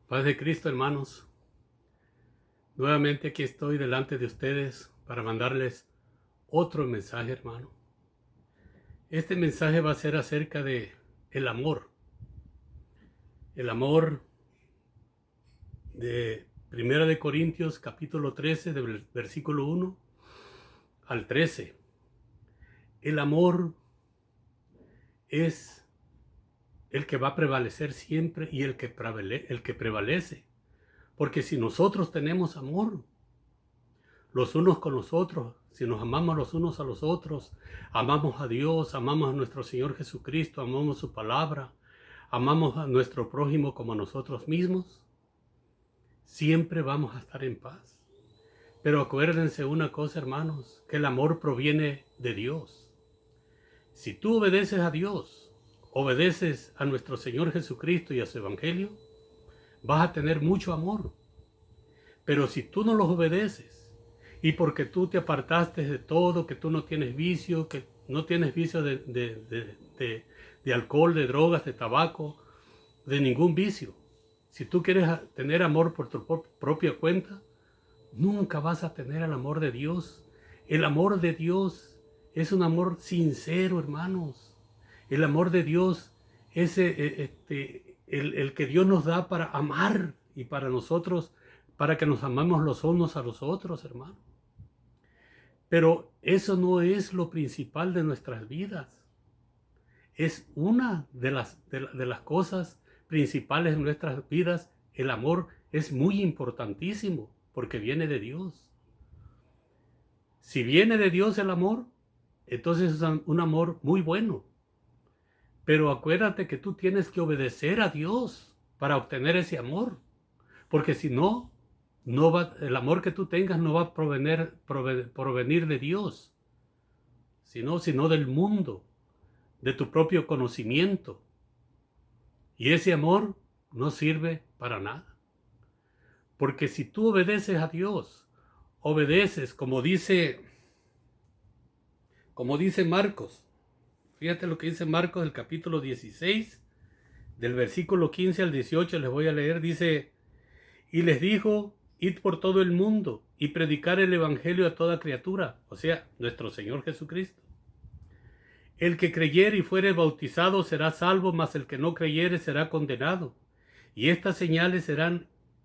Paz de Cristo, hermanos. Nuevamente aquí estoy delante de ustedes para mandarles otro mensaje, hermano. Este mensaje va a ser acerca de el amor. El amor de Primera de Corintios, capítulo 13, del versículo 1 al 13. El amor es el que va a prevalecer siempre y el que prevalece. Porque si nosotros tenemos amor, los unos con los otros, si nos amamos los unos a los otros, amamos a Dios, amamos a nuestro Señor Jesucristo, amamos su palabra, amamos a nuestro prójimo como a nosotros mismos, siempre vamos a estar en paz. Pero acuérdense una cosa, hermanos, que el amor proviene de Dios. Si tú obedeces a Dios, obedeces a nuestro Señor Jesucristo y a su Evangelio, vas a tener mucho amor. Pero si tú no los obedeces, y porque tú te apartaste de todo, que tú no tienes vicio, que no tienes vicio de alcohol, de drogas, de tabaco, de ningún vicio, si tú quieres tener amor por tu propia cuenta, nunca vas a tener el amor de Dios. El amor de Dios es un amor sincero, hermanos. El amor de Dios es el que Dios nos da para amar y para nosotros, para que nos amamos los unos a los otros, hermano. Pero eso no es lo principal de nuestras vidas. Es una de las cosas principales de nuestras vidas. El amor es muy importantísimo porque viene de Dios. Si viene de Dios el amor, entonces es un amor muy bueno. Pero acuérdate que tú tienes que obedecer a Dios para obtener ese amor. Porque si no, el amor que tú tengas no va a provenir de Dios, sino del mundo, de tu propio conocimiento. Y ese amor no sirve para nada. Porque si tú obedeces a Dios, obedeces como dice Marcos. Fíjate lo que dice Marcos, el capítulo 16, del versículo 15 al 18, les voy a leer. Dice: y les dijo: id por todo el mundo y predicar el evangelio a toda criatura, o sea, nuestro Señor Jesucristo. El que creyere y fuere bautizado será salvo, mas el que no creyere será condenado. Y estas señales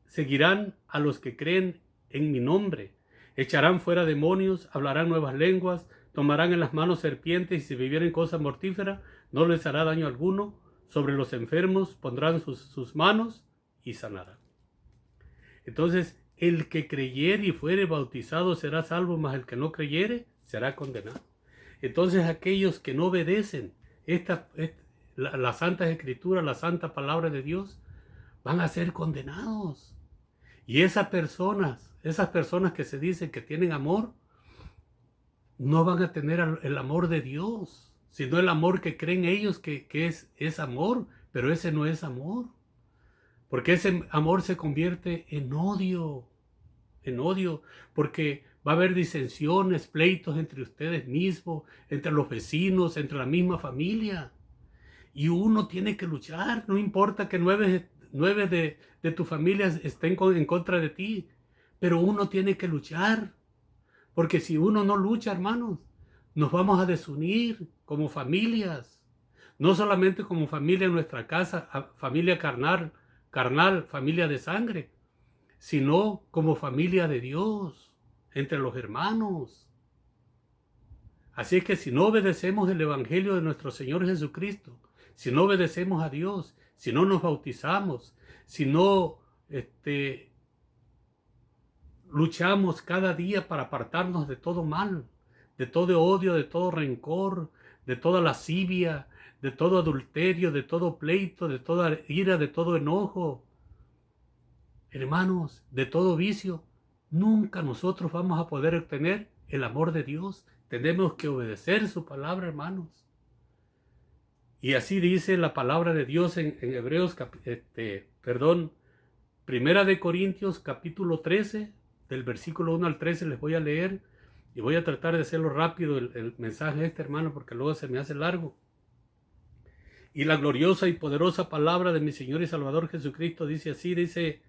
seguirán a los que creen en mi nombre. Echarán fuera demonios, hablarán nuevas lenguas, tomarán en las manos serpientes, y si bebieren cosa mortífera, no les hará daño alguno. Sobre los enfermos pondrán sus manos y sanarán. Entonces, el que creyere y fuere bautizado será salvo, mas el que no creyere será condenado. Entonces, aquellos que no obedecen la Santa Escritura, la Santa Palabra de Dios, van a ser condenados. Y esas personas que se dicen que tienen amor, no van a tener el amor de Dios, sino el amor que creen ellos que es amor, pero ese no es amor. Porque ese amor se convierte en odio, porque va a haber disensiones, pleitos entre ustedes mismos, entre los vecinos, entre la misma familia. Y uno tiene que luchar, no importa que nueve de tu familia estén en contra de ti, pero uno tiene que luchar, porque si uno no lucha, hermanos, nos vamos a desunir como familias, no solamente como familia en nuestra casa, familia carnal, familia de sangre, sino como familia de Dios, entre los hermanos. Así es que si no obedecemos el Evangelio de nuestro Señor Jesucristo, si no obedecemos a Dios, si no nos bautizamos, si no luchamos cada día para apartarnos de todo mal, de todo odio, de todo rencor, de toda lascivia, de todo adulterio, de todo pleito, de toda ira, de todo enojo, hermanos, de todo vicio, nunca nosotros vamos a poder obtener el amor de Dios. Tenemos que obedecer su palabra, hermanos. Y así dice la palabra de Dios en Hebreos, Primera de Corintios, capítulo 13, del versículo 1 al 13, les voy a leer. Y voy a tratar de hacerlo rápido el mensaje hermano, porque luego se me hace largo. Y la gloriosa y poderosa palabra de mi Señor y Salvador Jesucristo dice así, dice: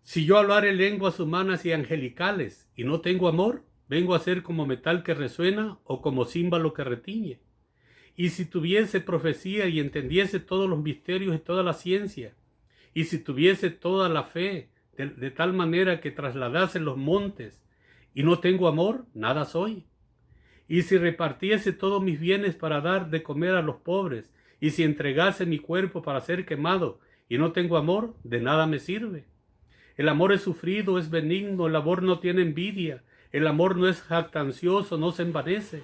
si yo hablare lenguas humanas y angelicales y no tengo amor, vengo a ser como metal que resuena o como címbalo que retiñe. Y si tuviese profecía y entendiese todos los misterios y toda la ciencia, y si tuviese toda la fe, de tal manera que trasladase los montes, y no tengo amor, nada soy. Y si repartiese todos mis bienes para dar de comer a los pobres, y si entregase mi cuerpo para ser quemado, y no tengo amor, de nada me sirve. El amor es sufrido, es benigno, el amor no tiene envidia, el amor no es jactancioso, no se envanece,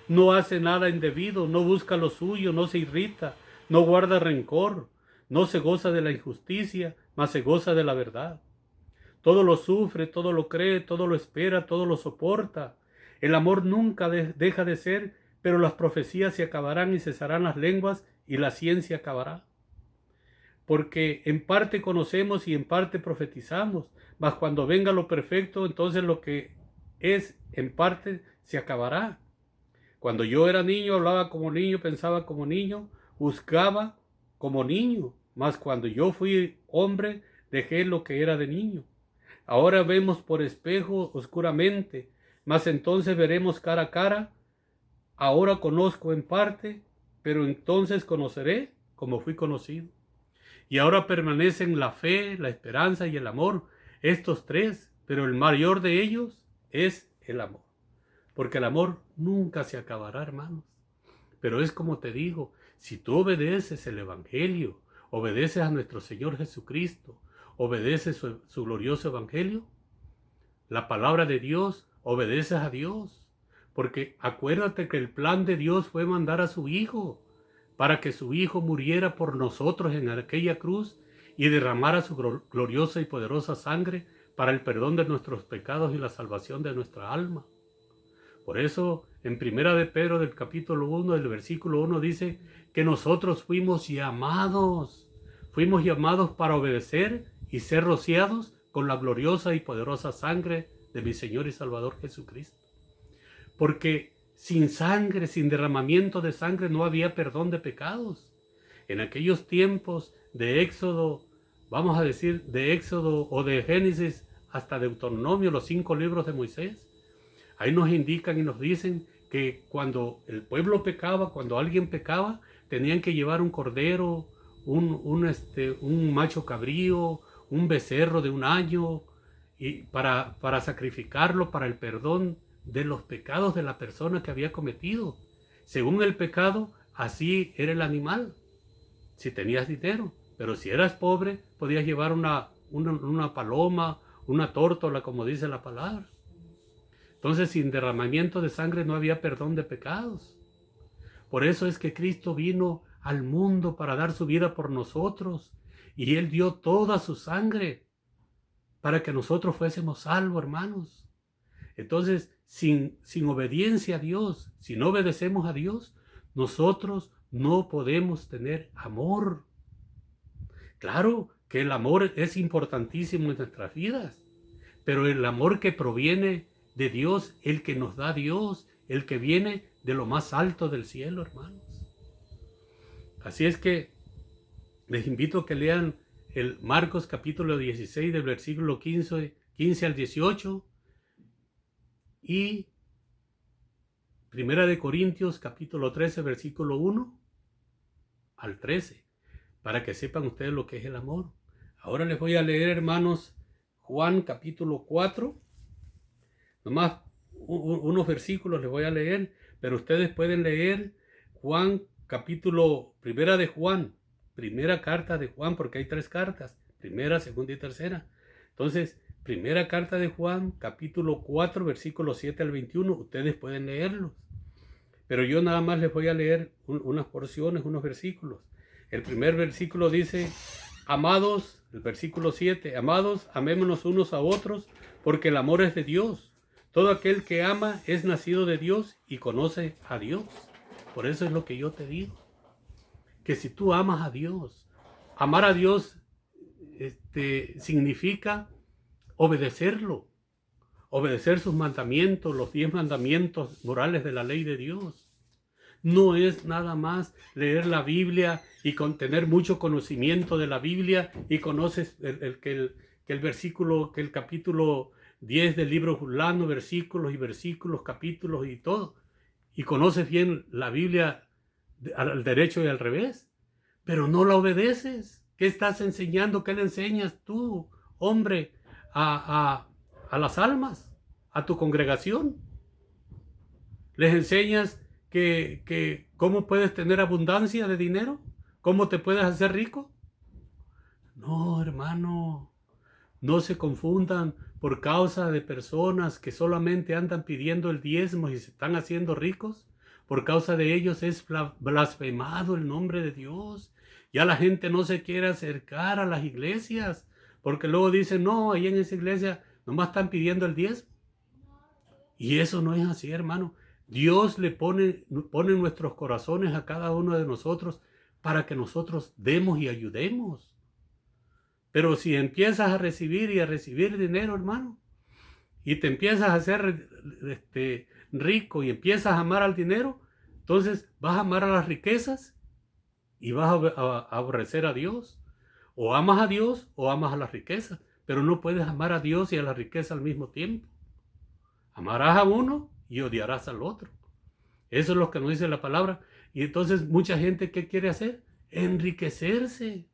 no hace nada indebido, no busca lo suyo, no se irrita, no guarda rencor, no se goza de la injusticia, mas se goza de la verdad. Todo lo sufre, todo lo cree, todo lo espera, todo lo soporta. El amor nunca deja de ser, pero las profecías se acabarán y cesarán las lenguas y la ciencia acabará. Porque en parte conocemos y en parte profetizamos, mas cuando venga lo perfecto, entonces lo que es en parte se acabará. Cuando yo era niño, hablaba como niño, pensaba como niño, juzgaba como niño, mas cuando yo fui hombre, dejé lo que era de niño. Ahora vemos por espejo oscuramente, mas entonces veremos cara a cara. Ahora conozco en parte, pero entonces conoceré como fui conocido. Y ahora permanecen la fe, la esperanza y el amor, estos tres, pero el mayor de ellos es el amor. Porque el amor nunca se acabará, hermanos. Pero es como te digo, si tú obedeces el Evangelio, obedeces a nuestro Señor Jesucristo, obedeces su glorioso Evangelio, la palabra de Dios, obedeces a Dios. Porque acuérdate que el plan de Dios fue mandar a su Hijo, para que su Hijo muriera por nosotros en aquella cruz y derramara su gloriosa y poderosa sangre para el perdón de nuestros pecados y la salvación de nuestra alma. Por eso, en Primera de Pedro del capítulo 1, del versículo 1, dice que nosotros fuimos llamados para obedecer y ser rociados con la gloriosa y poderosa sangre de mi Señor y Salvador Jesucristo. Porque sin sangre, sin derramamiento de sangre, no había perdón de pecados. En aquellos tiempos de Éxodo, vamos a decir, de Éxodo o de Génesis hasta Deuteronomio, los 5 libros de Moisés, ahí nos indican y nos dicen que cuando el pueblo pecaba, cuando alguien pecaba, tenían que llevar un cordero, un macho cabrío, un becerro de 1 año, y para sacrificarlo para el perdón de los pecados de la persona que había cometido. Según el pecado, así era el animal, si tenías dinero. Pero si eras pobre, podías llevar una paloma, una tórtola, como dice la palabra. Entonces, sin derramamiento de sangre no había perdón de pecados. Por eso es que Cristo vino al mundo para dar su vida por nosotros. Y Él dio toda su sangre para que nosotros fuésemos salvos, hermanos. Entonces, sin obediencia a Dios, si no obedecemos a Dios, nosotros no podemos tener amor. Claro que el amor es importantísimo en nuestras vidas, pero el amor que proviene de Dios, el que nos da Dios, el que viene de lo más alto del cielo, hermanos. Así es que les invito a que lean el Marcos capítulo 16 del versículo 15 al 18 y Primera de Corintios capítulo 13 versículo 1 al 13, para que sepan ustedes lo que es el amor. Ahora les voy a leer, hermanos, Juan capítulo 4, nomás unos versículos les voy a leer, pero ustedes pueden leer Juan capítulo, primera carta de Juan, porque hay 3 cartas, primera, segunda y tercera. Entonces, primera carta de Juan, capítulo 4, versículos 7 al 21, ustedes pueden leerlos. Pero yo nada más les voy a leer unas porciones, unos versículos. El primer versículo dice: amados, el versículo 7, amados, amémonos unos a otros, porque el amor es de Dios. Todo aquel que ama es nacido de Dios y conoce a Dios. Por eso es lo que yo te digo, que si tú amas a Dios, amar a Dios significa obedecerlo, obedecer sus mandamientos, los 10 mandamientos morales de la ley de Dios. no es nada más leer la Biblia y tener mucho conocimiento de la Biblia y conoces que el versículo, que el capítulo 10 del libro fulano, versículos y versículos, capítulos y todo. Y conoces bien la Biblia al derecho y al revés, pero no la obedeces. ¿Qué estás enseñando? ¿Qué le enseñas tú, hombre, a las almas, a tu congregación? ¿Les enseñas que cómo puedes tener abundancia de dinero? ¿Cómo te puedes hacer rico? No, hermano, no se confundan por causa de personas que solamente andan pidiendo el diezmo y se están haciendo ricos. Por causa de ellos es blasfemado el nombre de Dios. Ya la gente no se quiere acercar a las iglesias porque luego dicen, no, ahí en esa iglesia nomás están pidiendo el diezmo. Y eso no es así, hermano. Dios le pone en nuestros corazones a cada uno de nosotros para que nosotros demos y ayudemos. Pero si empiezas a recibir y a recibir dinero, hermano, y te empiezas a hacer rico y empiezas a amar al dinero, entonces vas a amar a las riquezas y vas a aborrecer a Dios. O amas a Dios o amas a las riquezas, pero no puedes amar a Dios y a la riqueza al mismo tiempo. Amarás a uno y odiarás al otro. Eso es lo que nos dice la palabra. Y entonces mucha gente, ¿qué quiere hacer? Enriquecerse.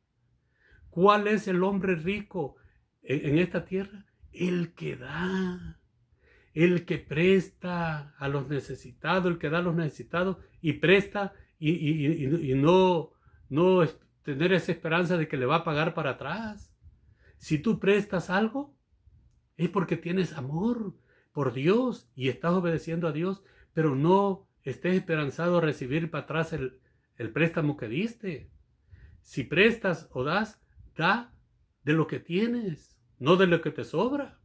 ¿Cuál es el hombre rico en esta tierra? El que da, el que presta a los necesitados, el que da a los necesitados y presta y no tener esa esperanza de que le va a pagar para atrás. Si tú prestas algo, es porque tienes amor por Dios y estás obedeciendo a Dios, pero no estés esperanzado a recibir para atrás el préstamo que diste. Si prestas o das, da de lo que tienes, no de lo que te sobra.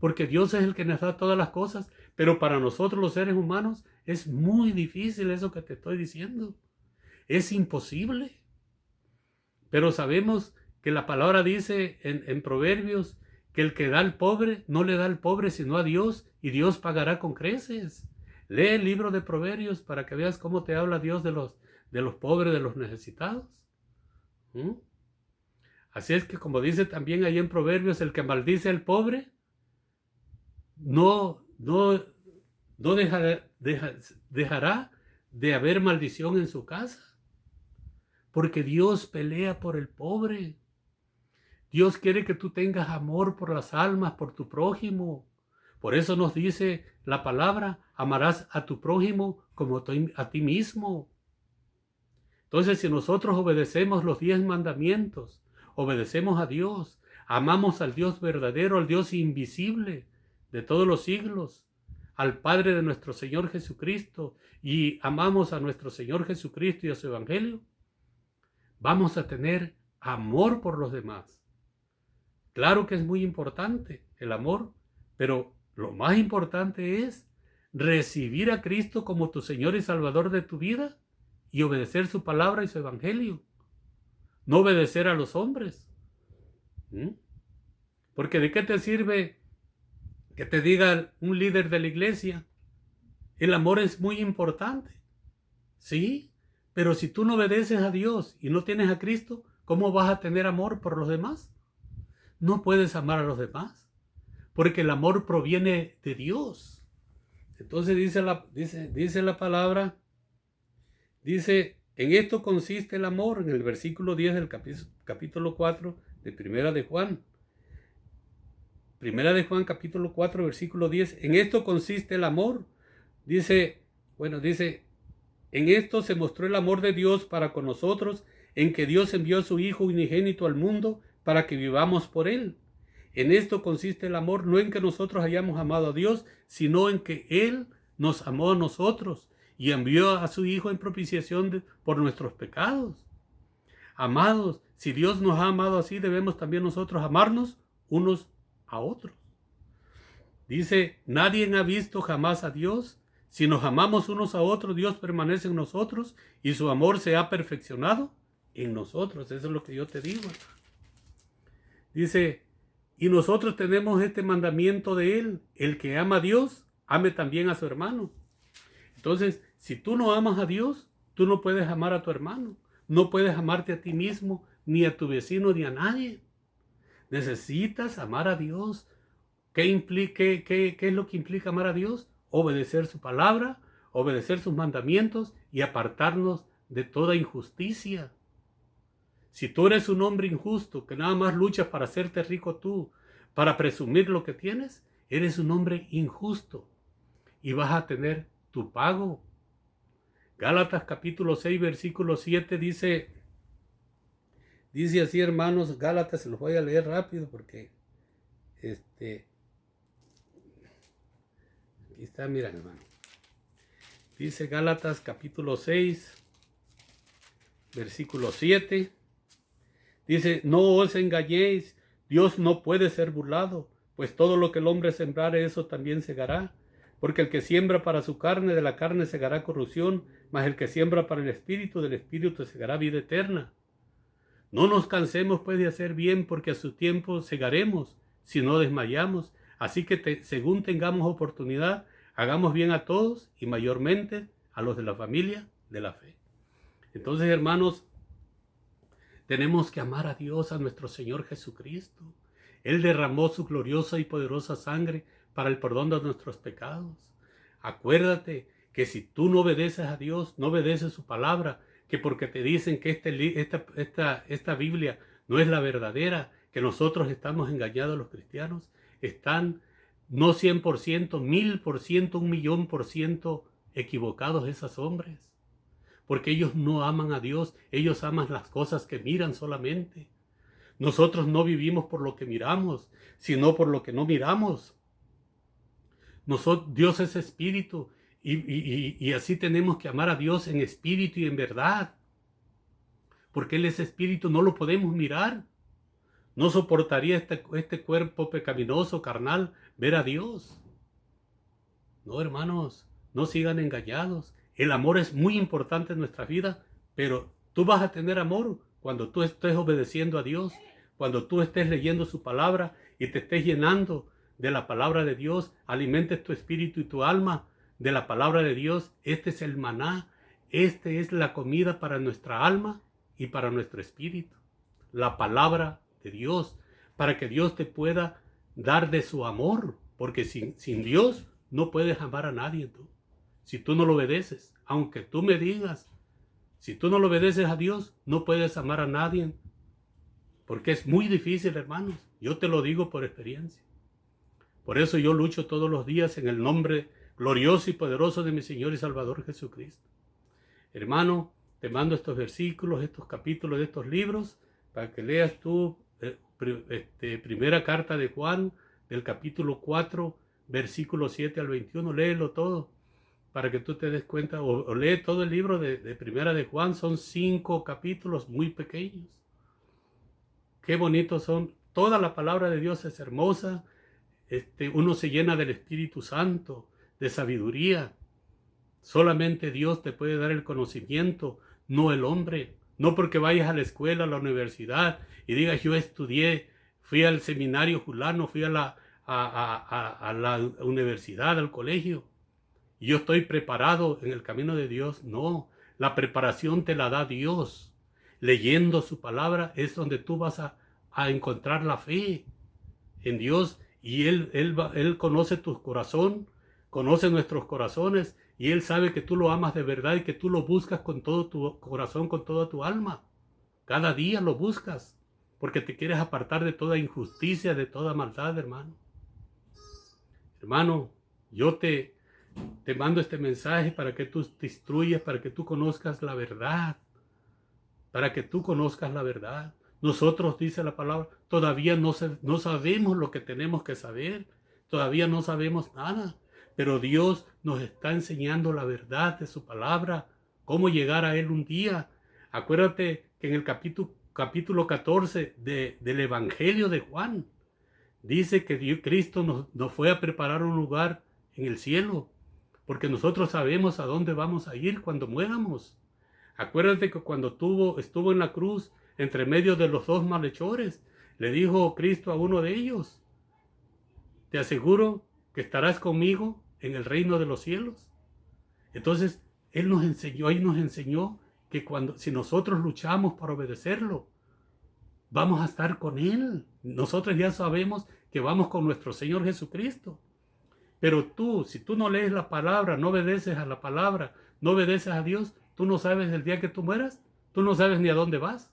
Porque Dios es el que nos da todas las cosas, pero para nosotros los seres humanos es muy difícil eso que te estoy diciendo. Es imposible. Pero sabemos que la palabra dice en Proverbios que el que da al pobre no le da al pobre sino a Dios, y Dios pagará con creces. Lee el libro de Proverbios para que veas cómo te habla Dios de los pobres, de los necesitados. Así es que, como dice también ahí en Proverbios, el que maldice al pobre no dejará de haber maldición en su casa, porque Dios pelea por el pobre. Dios quiere que tú tengas amor por las almas, por tu prójimo. Por eso nos dice la palabra, amarás a tu prójimo como a ti mismo. Entonces, si nosotros obedecemos los 10 mandamientos, obedecemos a Dios, amamos al Dios verdadero, al Dios invisible de todos los siglos, al Padre de nuestro Señor Jesucristo, y amamos a nuestro Señor Jesucristo y a su Evangelio, vamos a tener amor por los demás. Claro que es muy importante el amor, pero lo más importante es recibir a Cristo como tu Señor y Salvador de tu vida y obedecer su palabra y su Evangelio. No obedecer a los hombres. Porque ¿de qué te sirve que te diga un líder de la iglesia? El amor es muy importante. Sí, pero si tú no obedeces a Dios y no tienes a Cristo, ¿cómo vas a tener amor por los demás? No puedes amar a los demás, porque el amor proviene de Dios. Entonces dice la palabra, dice, en esto consiste el amor, en el versículo 10 del capítulo 4 de Primera de Juan. Primera de Juan, capítulo 4, versículo 10. En esto consiste el amor. Dice, en esto se mostró el amor de Dios para con nosotros, en que Dios envió a su Hijo unigénito al mundo para que vivamos por Él. En esto consiste el amor, no en que nosotros hayamos amado a Dios, sino en que Él nos amó a nosotros y envió a su Hijo en propiciación por nuestros pecados. Amados, si Dios nos ha amado así, debemos también nosotros amarnos unos a otros. Dice, nadie ha visto jamás a Dios. Si nos amamos unos a otros, Dios permanece en nosotros y su amor se ha perfeccionado en nosotros. Eso es lo que yo te digo. Dice, y nosotros tenemos este mandamiento de Él, el que ama a Dios, ame también a su hermano. Entonces, Si tú no amas a Dios, tú no puedes amar a tu hermano. No puedes amarte a ti mismo, ni a tu vecino, ni a nadie. Necesitas amar a Dios. ¿Qué es lo que implica amar a Dios? Obedecer su palabra, obedecer sus mandamientos y apartarnos de toda injusticia. Si tú eres un hombre injusto, que nada más luchas para hacerte rico tú, para presumir lo que tienes, eres un hombre injusto y vas a tener tu pago. Gálatas capítulo 6, versículo 7 dice así, hermanos. Gálatas, se los voy a leer rápido porque aquí está, mira, hermano. Dice Gálatas capítulo 6, versículo 7. Dice, no os engañéis, Dios no puede ser burlado, pues todo lo que el hombre sembrare, eso también segará. Porque el que siembra para su carne, de la carne segará corrupción, mas el que siembra para el espíritu, del espíritu segará vida eterna. No nos cansemos pues de hacer bien, porque a su tiempo segaremos, si no desmayamos. Así que según tengamos oportunidad, hagamos bien a todos y mayormente a los de la familia de la fe. Entonces, hermanos, tenemos que amar a Dios, a nuestro Señor Jesucristo. Él derramó su gloriosa y poderosa sangre para el perdón de nuestros pecados. Acuérdate que si tú no obedeces a Dios, no obedeces su palabra, que porque te dicen que esta Biblia no es la verdadera, que nosotros estamos engañados los cristianos, están no 100%, 1000%, 1.000.000% equivocados esos hombres. Porque ellos no aman a Dios, ellos aman las cosas que miran solamente. Nosotros no vivimos por lo que miramos, sino por lo que no miramos. Dios es espíritu y así tenemos que amar a Dios en espíritu y en verdad. Porque Él es espíritu, no lo podemos mirar. No soportaría este cuerpo pecaminoso, carnal, ver a Dios. No, hermanos, no sigan engañados. El amor es muy importante en nuestra vida, pero tú vas a tener amor cuando tú estés obedeciendo a Dios, cuando tú estés leyendo su palabra y te estés llenando de la palabra de Dios, alimentes tu espíritu y tu alma de la palabra de Dios. Este es el maná, este es la comida para nuestra alma y para nuestro espíritu. La palabra de Dios, para que Dios te pueda dar de su amor, porque sin Dios no puedes amar a nadie tú. Si tú no lo obedeces, aunque tú me digas, si tú no lo obedeces a Dios, no puedes amar a nadie. Porque es muy difícil, hermanos. Yo te lo digo por experiencia. Por eso yo lucho todos los días en el nombre glorioso y poderoso de mi Señor y Salvador Jesucristo. Hermano, te mando estos versículos, estos capítulos de estos libros, para que leas tú primera carta de Juan, del capítulo 4, versículo 7 al 21. Léelo todo, para que tú te des cuenta, o lee todo el libro de primera de Juan. Son 5 capítulos muy pequeños. Qué bonitos son. Toda la palabra de Dios es hermosa. Uno se llena del Espíritu Santo, de sabiduría. Solamente Dios te puede dar el conocimiento, no el hombre. No porque vayas a la escuela, a la universidad y digas, yo estudié, fui al seminario fulano, fui a la universidad, al colegio, y yo estoy preparado en el camino de Dios. No, la preparación te la da Dios. Leyendo su palabra es donde tú vas a encontrar la fe en Dios, y Él conoce tu corazón, conoce nuestros corazones, y Él sabe que tú lo amas de verdad y que tú lo buscas con todo tu corazón, con toda tu alma. Cada día lo buscas porque te quieres apartar de toda injusticia, de toda maldad, hermano. Hermano, yo te mando este mensaje para que tú te instruyas, para que tú conozcas la verdad. Para que tú conozcas la verdad. Nosotros, dice la palabra, todavía no sabemos lo que tenemos que saber. Todavía no sabemos nada. Pero Dios nos está enseñando la verdad de su palabra. Cómo llegar a Él un día. Acuérdate que en el capítulo 14 del Evangelio de Juan, dice que Cristo nos fue a preparar un lugar en el cielo. Porque nosotros sabemos a dónde vamos a ir cuando muéramos. Acuérdate que cuando estuvo en la cruz, entre medio de los 2 malhechores, le dijo Cristo a uno de ellos, te aseguro que estarás conmigo en el reino de los cielos. Entonces, Él nos enseñó que si nosotros luchamos para obedecerlo, vamos a estar con Él. Nosotros ya sabemos que vamos con nuestro Señor Jesucristo. Pero si tú no lees la palabra, no obedeces a la palabra, no obedeces a Dios, tú no sabes el día que tú mueras, tú no sabes ni a dónde vas.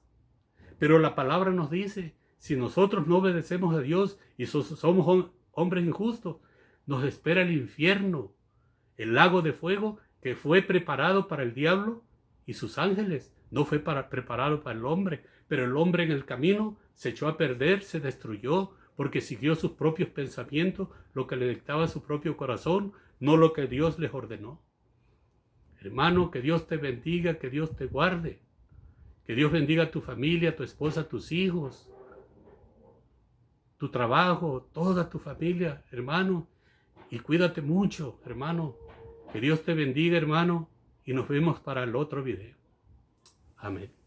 Pero la palabra nos dice, si nosotros no obedecemos a Dios y somos hombres injustos, nos espera el infierno, el lago de fuego que fue preparado para el diablo y sus ángeles. No fue preparado para el hombre, pero el hombre en el camino se echó a perder, se destruyó, porque siguió sus propios pensamientos, lo que le dictaba su propio corazón, no lo que Dios les ordenó. Hermano, que Dios te bendiga, que Dios te guarde, que Dios bendiga a tu familia, a tu esposa, a tus hijos, tu trabajo, toda tu familia, hermano, y cuídate mucho, hermano. Que Dios te bendiga, hermano, y nos vemos para el otro video. Amén.